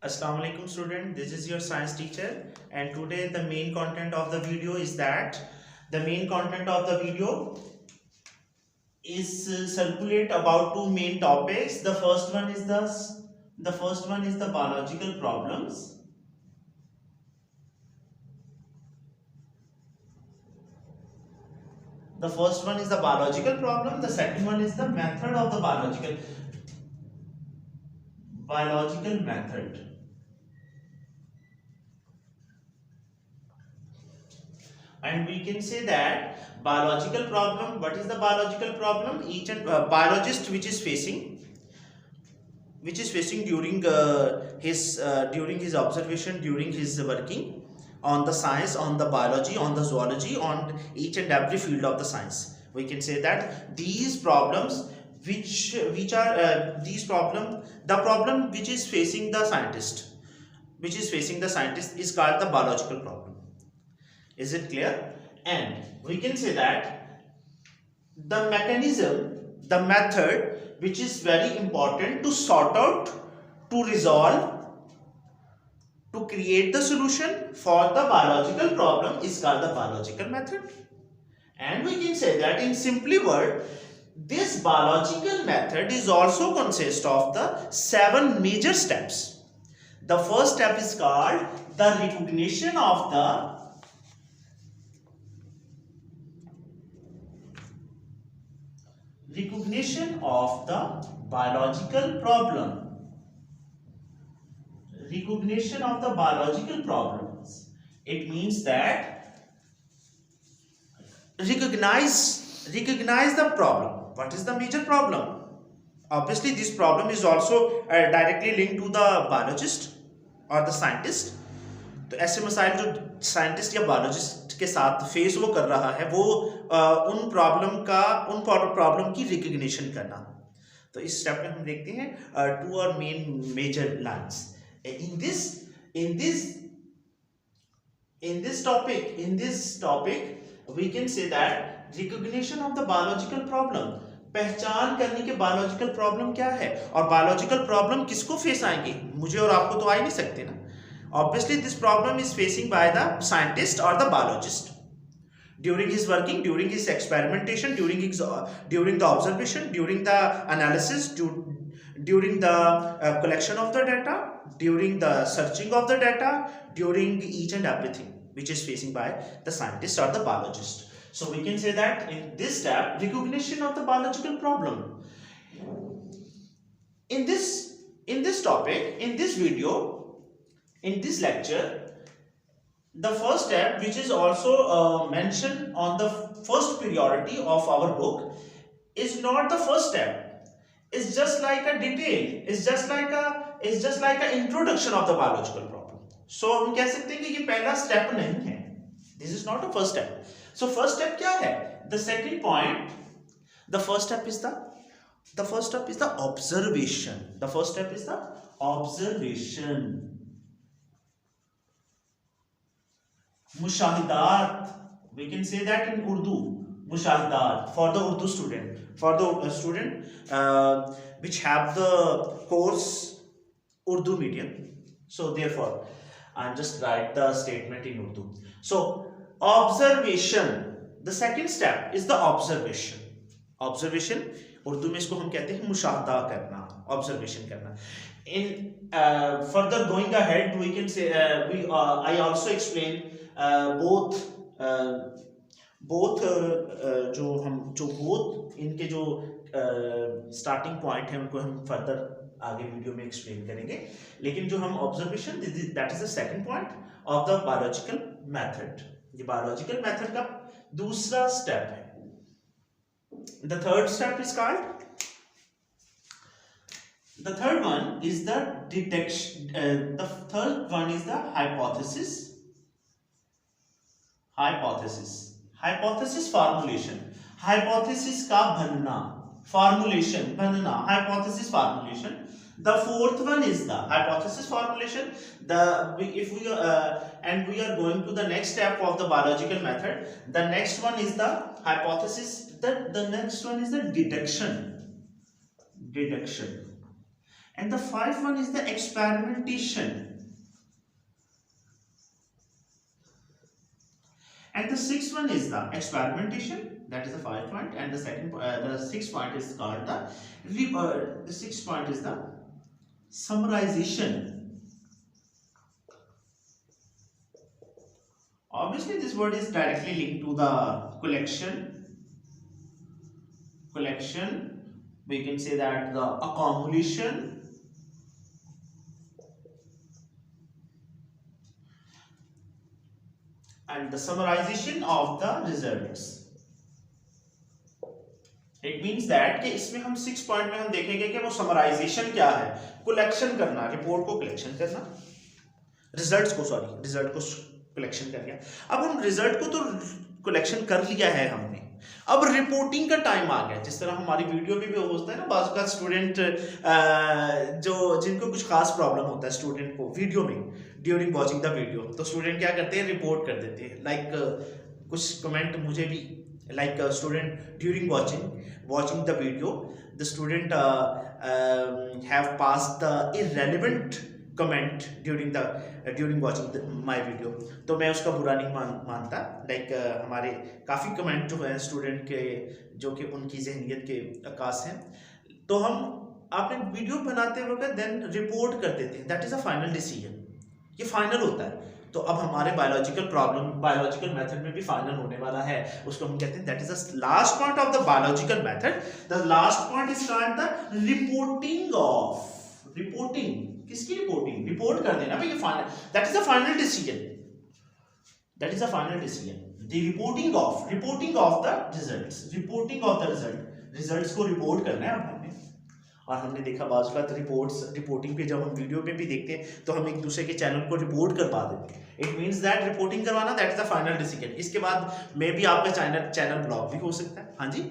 Assalamu alaikum student, this is your science teacher and today the main content of the video is that the main content of the video is circulate about two main topics. The first one is the biological problems. The first one is the biological problem, the second one is the method of the biological method. And we can say that biological problem, what is the biological problem? Each and biologist which is facing during his observation, during his working on the science, on the biology, on the zoology, on each and every field of the science. We can say that these problems the problem which is facing the scientist is called the biological problem. Is it clear? And we can say that the mechanism, the method which is very important to sort out, to resolve, to create the solution for the biological problem is called the biological method. And we can say that in simply word, this biological method is also consist of the 7 major steps. The first step is called the recognition of the biological problem. Recognition of the biological problems. It means that recognize the problem. What is the major problem? Obviously, this problem is also directly linked to the biologist or the scientist. तो ऐसे मसाइल जो scientist या biologist के साथ face वो कर रहा है वो उन प्रॉब्लम की रिकग्निशन करना. तो इस स्टेप में हम देखते हैं टू और main major lines in this topic we can say that recognition of the biological problem, पहचान करने के बायोलॉजिकल प्रॉब्लम क्या है और बायोलॉजिकल प्रॉब्लम किसको फेस आएंगे. मुझे और आपको तो आ ही नहीं सकते ना. Obviously, this problem is facing by the scientist or the biologist during his working, during his experimentation, during the observation, during the analysis, during the collection of the data, during the searching of the data, during each and everything which is facing by the scientist or the biologist. So we can say that in this step, recognition of the biological problem. In this topic, in this video, in this lecture, the first step which is also mentioned on the first priority of our book is not the first step. It's just like a detail. It's just like a introduction of the biological problem. So हम कह सकते हैं कि ये पहला step नहीं है. This is not a first step. So first step क्या है? The second point. The first step is the observation. The first step is the observation. Mushahidat, we can say that in Urdu, mushahidat, for the Urdu student, which have the course Urdu medium. So therefore, I just write the statement in Urdu. So observation, the second step is the observation. Observation, Urdu में इसको हम कहते हैं मुशाहदा करना, observation करना. In further going ahead, we can say I also explain both इनके जो starting point है उनको हम फर्दर आगे वीडियो में एक्सप्लेन करेंगे. लेकिन जो हम observation, that is the second point of the biological method. ये बायोलॉजिकल मेथड का दूसरा स्टेप है. The third step is called The third one is the detection. The third one is the hypothesis. Hypothesis formulation. Hypothesis का बनना. Formulation बनना. Hypothesis formulation. The fourth one is the hypothesis formulation. And we are going to the next step of the biological method. The next one is the hypothesis. The next one is the deduction. and the fifth one is the experimentation, and the sixth one is the experimentation. That is the 5th point, and the sixth point is called the sixth point is the summarization. Obviously this word is directly linked to the collection. We can say that the accumulation, and the summarization of the results. It means that कि इसमें हम 6 point में हम देखेंगे कि वो summarization क्या है, कलेक्शन करना, रिपोर्ट को कलेक्शन करना, रिजल्ट को कलेक्शन कर लिया। अब हम रिजल्ट को तो कलेक्शन कर लिया है हमने, अब रिपोर्टिंग का टाइम आ गया। जिस तरह हमारी वीडियो में भी होता है ना, बाज़ का स्टूडेंट जो जिनको कुछ खास प्रॉब्लम होता है स्टूडेंट को वीडियो में, ड्यूरिंग वॉचिंग द वीडियो, तो स्टूडेंट क्या करते हैं, रिपोर्ट कर देते हैं। लाइक कुछ कमेंट मुझे भी, like student during watching the video, the student have passed the irrelevant comment during watching my video, तो मैं उसका बुरा नहीं मानता। लाइक हमारे काफ़ी कमेंट जो है स्टूडेंट के जो कि उनकी जहनियत के अक्कास हैं, तो हम आपने वीडियो बनाते वक्त देन रिपोर्ट कर देते हैं, that is a final decision, ये फाइनल होता है। तो अब हमारे बायोलॉजिकल मेथड में भी फाइनल होने वाला है, उसको हम कहते हैं that is the last point of the biological method. The last point is called the reporting. किसकी रिपोर्टिंग? रिपोर्ट कर देना भाई, ये final, that is the final decision, that is the final decision. The reporting of the results को report करना है अब हमने। और हमने देखा बाज़ बात रिपोर्टिंग पे जब हम वीडियो में भी देखते हैं तो हम एक दूसरे के चैनल को रिपोर्ट करवा देते हैं। इट मींस दैट रिपोर्टिंग करवाना, that is the final decision. इसके बाद में भी आपका चैनल ब्लॉक भी हो सकता है। हाँ जी,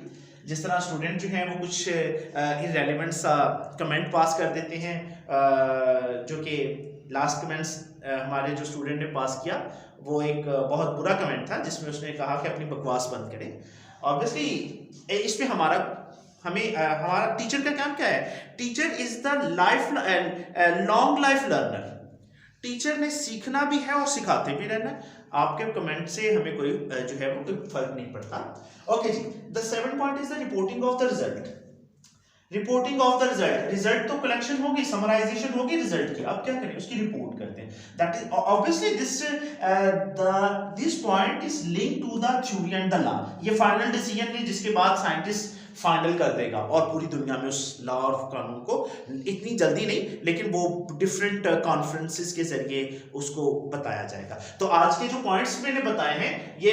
जिस तरह स्टूडेंट जो हैं वो कुछ इररेलेवेंट सा कमेंट पास कर देते हैं, जो कि लास्ट कमेंट्स हमारे जो स्टूडेंट ने पास किया वो एक बहुत बुरा कमेंट था, जिसमें उसने कहा कि अपनी बकवास बंद करें। ऑब्वियसली इसमें हमारा टीचर का काम क्या है? Teacher is the long life learner. Teacher ने सीखना भी है और सिखाते भी रहना है। आपके कमेंट से हमें कोई जो है वो कोई फर्क नहीं पड़ता। ओके जी, the 7th point is the reporting of the result. Result तो कलेक्शन होगी, समराइजेशन होगी रिजल्ट की। अब क्या करें? उसकी रिपोर्ट करते हैं। That is obviously this point is link to the theory and the law. ये फाइनल डिसीजन है जिसके बाद साइंटिस्ट फाइनल कर देगा और पूरी दुनिया में उस लॉ और कानून को इतनी जल्दी नहीं, लेकिन वो डिफरेंट कॉन्फ्रेंसेस के जरिए उसको बताया जाएगा। तो आज के जो पॉइंट्स मैंने बताए हैं, ये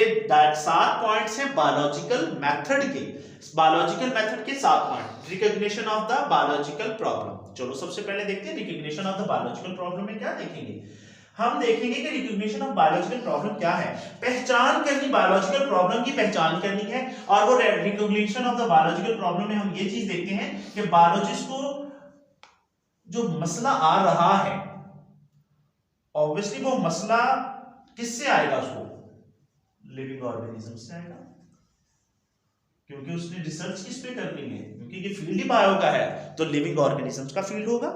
7 पॉइंट्स हैं बायोलॉजिकल मेथड के। 7 point. Recognition of the biological problem. चलो सबसे पहले देखते हैं recognition of the biological problem में क्या देखेंगे। हम देखेंगे कि रिकॉग्निशन ऑफ बायोलॉजिकल प्रॉब्लम क्या है। पहचान करनी, बायोलॉजिकल प्रॉब्लम की पहचान करनी है। और वो recognition of the biological problem में हम ये चीज देखते हैं कि बायोलॉजिस्ट को जो मसला आ रहा है, ऑब्वियसली वो मसला किससे आएगा? उसको लिविंग ऑर्गेनिज्म से आएगा, क्योंकि उसने रिसर्च किस पे करनी है, क्योंकि ये फील्ड ही बायो का है, तो लिविंग ऑर्गेनिजम्स का फील्ड होगा।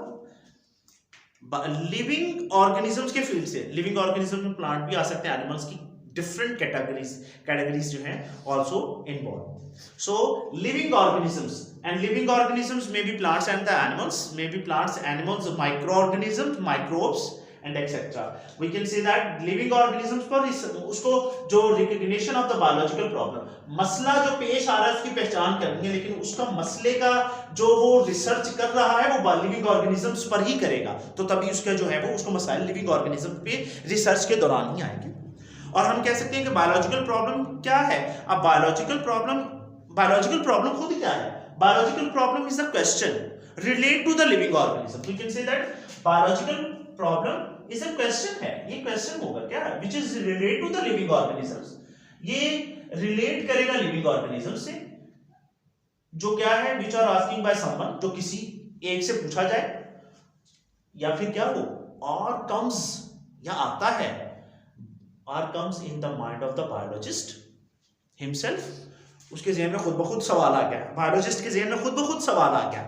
लिविंग ऑर्गेनिजम्स के फील्ड से, लिविंग ऑर्गेनिज्म में प्लांट भी आ सकते हैं, एनिमल्स की डिफरेंट कैटेगरीज जो हैं also involve. So living organisms maybe plants and the animals, maybe plants, animals, micro organisms, microbes and etc. We can say that living organisms पर उसको जो recognition of the biological problem, मसला जो पेश आ रहा है उसकी पहचान करनी है, लेकिन उसका मसले का जो वो रिसर्च कर रहा है वो लिविंग ऑर्गेनिजम्स पर ही करेगा, तो तभी उसका जो है वो उसको मसाइल लिविंग ऑर्गेनिज्म पे रिसर्च के दौरान ही आएंगे। और हम कह सकते हैं कि बायोलॉजिकल प्रॉब्लम क्या है। अब बायोलॉजिकल प्रॉब्लम खुद क्या है? Biological problem is a question relate to the living organism. We can say that biological problem is a question है, ये क्वेश्चन होगा क्या है, which is relate to the living organisms. ये रिलेट करेगा लिविंग ऑर्गेनिज्म से, जो क्या है, which are asking by someone, जो किसी एक से पूछा जाए, या फिर क्या हो, और कम्स या आता है, or comes in the mind of the biologist himself. उसके ज़हन में खुद ब खुद सवाल आ गया, बायोलॉजिस्ट के ज़हन में खुद ब खुद सवाल आ गया,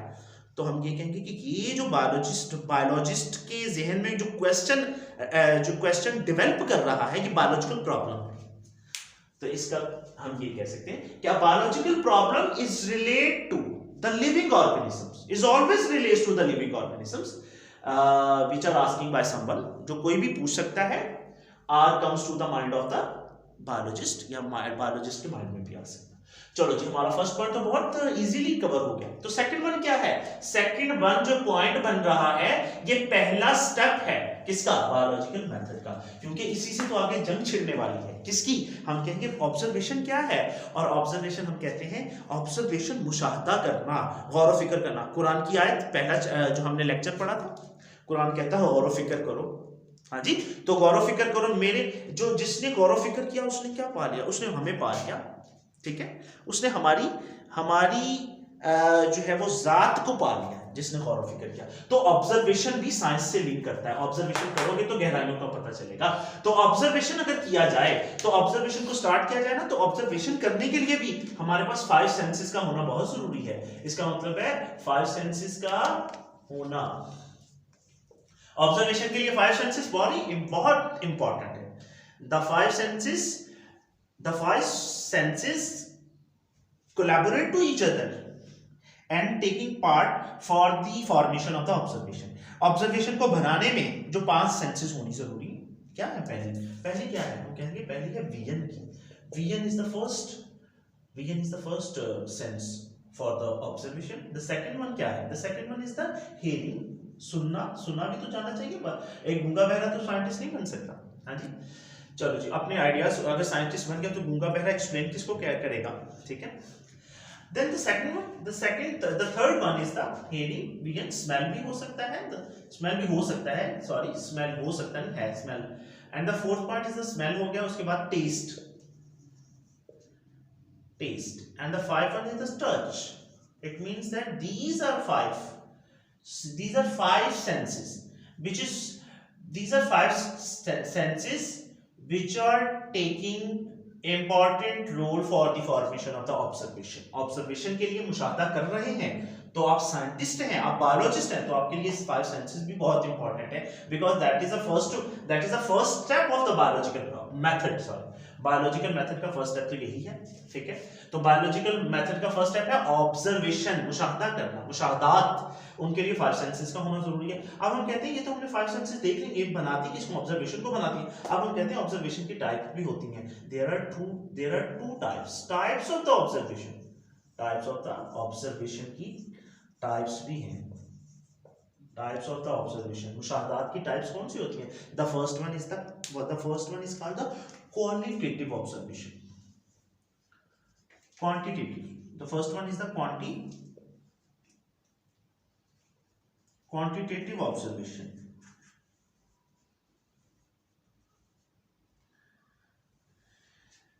तो हम ये कहेंगे कि ये जो बायोलॉजिस्ट के जहन में जो क्वेश्चन डेवलप कर रहा है, ये बायोलॉजिकल प्रॉब्लम है। तो इसका हम ये कह सकते हैं कि biological problem is relate to the living organisms, is always relates to the living organisms which are asking by someone, जो कोई भी पूछ सकता है, or comes to the mind of the biologist, या बायोलॉजिस्ट के माइंड में भी आ सकता है। चलो जी, हमारा फर्स्ट पॉइंट तो बहुत इजीली कवर हो गया। तो सेकंड वन क्या है? सेकंड वन जो पॉइंट बन रहा है, ये पहला स्टेप है किसका? बायोलॉजिकल मेथड का, क्योंकि इसी से तो आगे जंग छिड़ने वाली है। किसकी? हम कहेंगे ऑब्जर्वेशन क्या है, और ऑब्जर्वेशन हम कहते हैं ऑब्जर्वेशन मुशाहदा करना, गौर फिक्र करना। कुरान की आयत पहला जो हमने लेक्चर पढ़ा था, कुरान कहता है गौर फिक्र करो। हाँ जी, तो गौर फिक्र करो। मेरे जो जिसने गौर फिक्र किया उसने क्या पा लिया? उसने हमें पा लिया, ठीक है, उसने हमारी जो है वो जात को पा लिया, जिसने गौर फिक्र किया। तो ऑब्जर्वेशन भी साइंस से लिंक करता है। ऑब्जर्वेशन करोगे तो गहराइयों का पता चलेगा। तो ऑब्जर्वेशन अगर किया जाए, तो ऑब्जर्वेशन को स्टार्ट किया जाए ना, तो ऑब्जर्वेशन करने के लिए भी हमारे पास 5 सेंसेस का होना बहुत जरूरी है। इसका मतलब है 5 सेंसेस का होना। ऑब्जर्वेशन के लिए 5 सेंसेस बहुत इंपॉर्टेंट है। The 5 senses collaborate to each other and taking part for the formation of the observation. Observation को बनाने में जो 5 senses होनी जरूरी है, क्या है? पहले क्या है? हम कहेंगे पहले है vision की। Vision is the first sense for the observation. The second one क्या है? The second one is the hearing. सुनना भी तो जाना चाहिए, पर एक गूंगा बहरा तो साइंटिस्ट नहीं बन सकता। हाँ जी, चलो जी, अपने आइडियाज, अगर साइंटिस्ट बन गया तो गूंगा बहरा एक्सप्लेन किसको क्या करेगा, ठीक है। Then the third one is the hearing. Vision, smell भी हो सकता है, स्मेल हो सकता है smell. And the fourth part is the smell हो गया, उसके बाद taste, and the five one is the touch. It means that these are five senses which are taking important role for the formation of the observation. Observation के लिए मुशाहदा कर रहे हैं, तो आप साइंटिस्ट हैं, आप बायोलॉजिस्ट हैं, तो आपके लिए 5 सेंसेस भी बहुत इंपॉर्टेंट है, because that is the first step of the biological method. Biological method का फर्स्ट स्टेप तो यही है, ठीक है। तो बायोलॉजिकल मेथड का फर्स्ट स्टेप है ऑब्जर्वेशन, मुशाहदा करना, मुशाहदात। उनके लिए 5 सेंसेस का होना जरूरी है। अब हम कहते हैं ये तो हमने 5 सेंसेस देख लिए, ये बनाती है किसको? ऑब्जर्वेशन को बनाती है। अब हम कहते हैं ऑब्जर्वेशन की टाइप भी होती हैं। There are two types of the observation. Types of the observation की टाइप्स भी हैं। टाइप्स ऑफ द ऑब्जर्वेशन, मुशाहदात की टाइप्स कौन सी होती हैं? The first one is called the qualitative observation. The first one is the quantitative observation.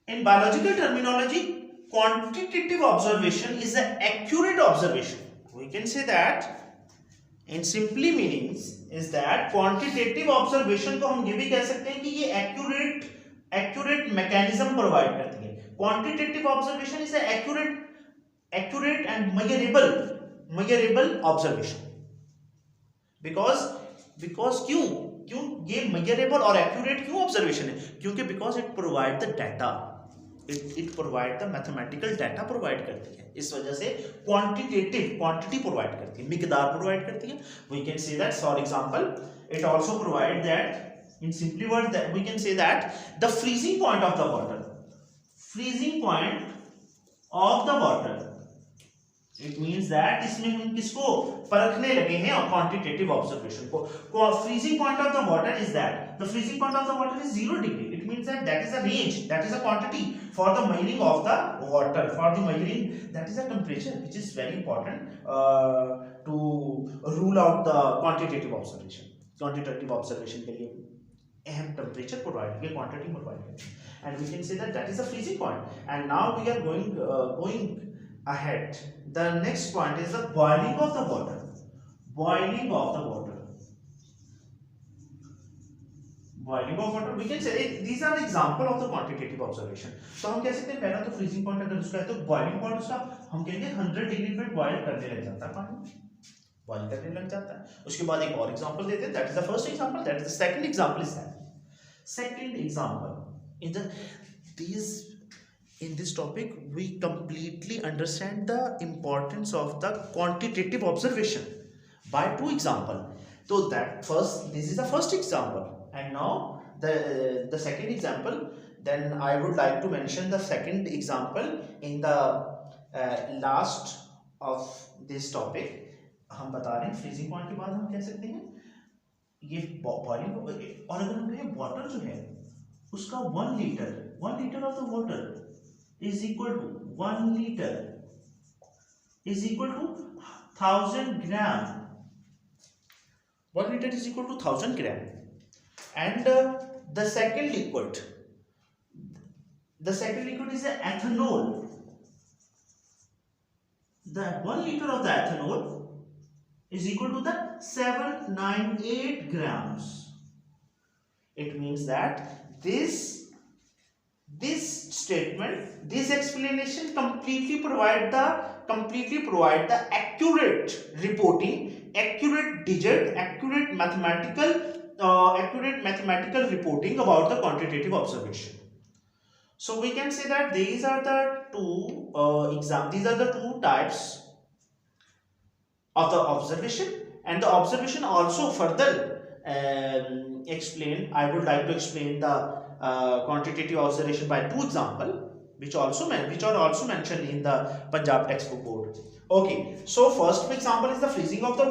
In biological terminology, quantitative observation is an accurate observation. We can say that in simply meanings is that quantitative observation को हम ये भी कह सकते हैं कि ये accurate mechanism provide करती है। Quantitative observation is an accurate and measurable observation. Because क्यों ये मेजरेबल और एक्यूरेट क्यों ऑब्जर्वेशन है? क्योंकि because it provide the data, it provide the mathematical data provide करती है। इस वजह से क्वांटिटी प्रोवाइड करती है, मिकदार प्रोवाइड करती है। We can say that, for example, it also provide that, in simply word, we can say that the freezing point of the water, it means that इसमें हम किसको परखने लगे हैं? और क्वांटिटेटिव ऑब्जर्वेशन को। Freezing point of the water is that the freezing point of the water is 0 degree. It means that is a range, that is a quantity for the measuring of the water, for the measuring that is a temperature which is very important to rule out the quantitative observation. Quantitative observation के लिए अहम temperature provide किया, quantity provide किया, and we can say that is a freezing point. And now we are going ahead. The next point is the boiling of the water. We can say these are example of the quantitative observation. तो हम कह सकते हैं पहला तो freezing point अगर उसका है तो बॉइलिंग पॉइंट उसका हम कहेंगे 100 डिग्री पे बॉयल करने लग जाता है पानी। बॉइल करने लग जाता है। उसके बाद एक और एग्जांपल देते हैं, that is the first example, that is the second example is that second example in the these in this topic we completely understand the importance of the quantitative observation by two example. So that first, this is the first example, and now the second example. Then I would like to mention the second example in the last of this topic. हम बता रहे हैं freezing point के बाद हम कह सकते हैं ये बॉइलिंग, और अगर हम कहें वाटर जो है उसका 1 litre of the water is equal to 1 litre is equal to 1000 gram, 1 litre is equal to 1000 gram, and the second liquid is the ethanol. The 1 liter of the ethanol is equal to the 798 grams. It means that this statement, this explanation completely provide the accurate reporting, accurate digit, accurate mathematical reporting about the quantitative observation. So we can say that these are the two types of the observation, and the observation also further explain. I would like to explain the quantitative observation by two example, which are also mentioned in the Punjab textbook board. Okay, so first example is the freezing of the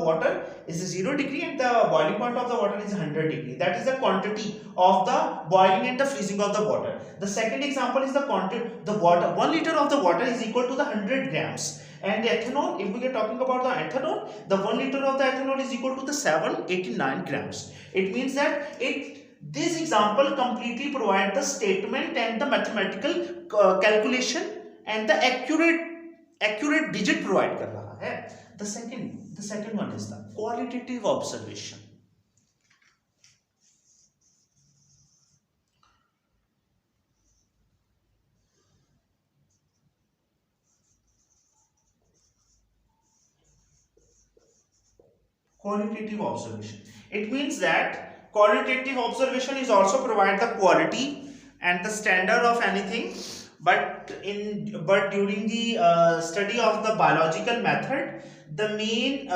water is 0 degree and the boiling point of the water is 100 degree. That is the quantity of the boiling and the freezing of the water. The second example is the quantity, the water, 1 liter of the water is equal to the 100 grams. And the ethanol, if we are talking about the ethanol, the 1 liter of the ethanol is equal to the 789 grams. It means that this example completely provide the statement and the mathematical calculation and the accurate digit provide कर रहा है. The second one is the qualitative observation. Qualitative observation. It means that qualitative observation is also provide the quality and the standard of anything, but during the study of the biological method, the main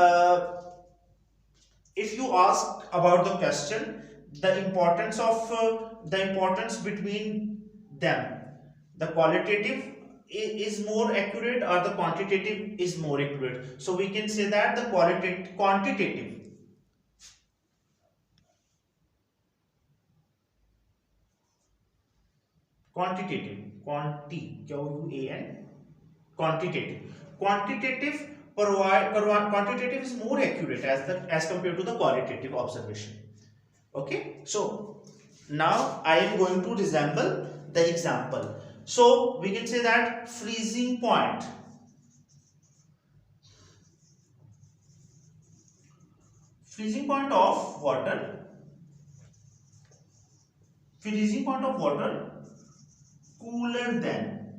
if you ask about the question, the importance between them, the qualitative is more accurate or the quantitative is more accurate. So we can say that the quantitative quantitative is more accurate as compared to the qualitative observation. Okay, so now I am going to resemble the example. So we can say that freezing point of water cooler than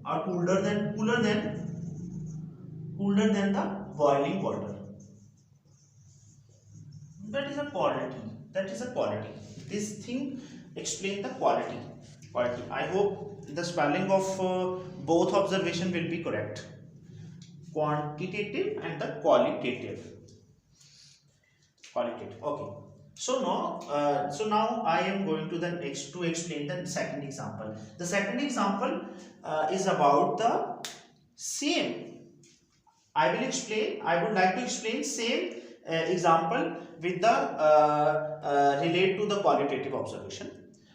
the boiling water. That is a quality. This thing explain the quality. I hope the spelling of both observation will be correct, quantitative and the qualitative. Okay, so now I am going to to explain the second example. The second example is about the same. I would like to explain same example with the relate to the qualitative observation.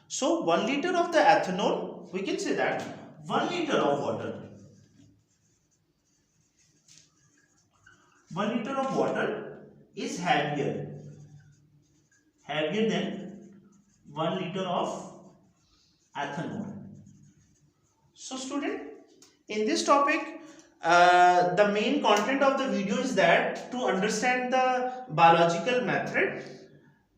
So 1 liter of the ethanol, we can say that 1 liter of water, 1 liter of water is heavier than 1 liter of ethanol. So student, in this topic, the main content of the video is that to understand the biological method.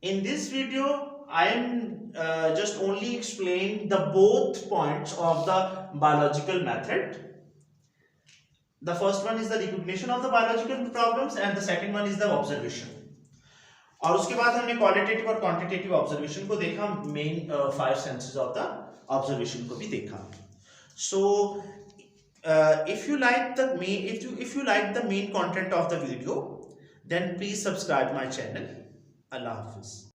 In this video I am just only explain the both points of the biological method. The first one is the recognition of the biological problems and the second one is the observation. और उसके बाद हमने qualitative और quantitative observation को देखा, main 5 senses of the observation को भी देखा. सो if you like the main if you like the main content of the video, then please subscribe my channel. Allah Hafiz.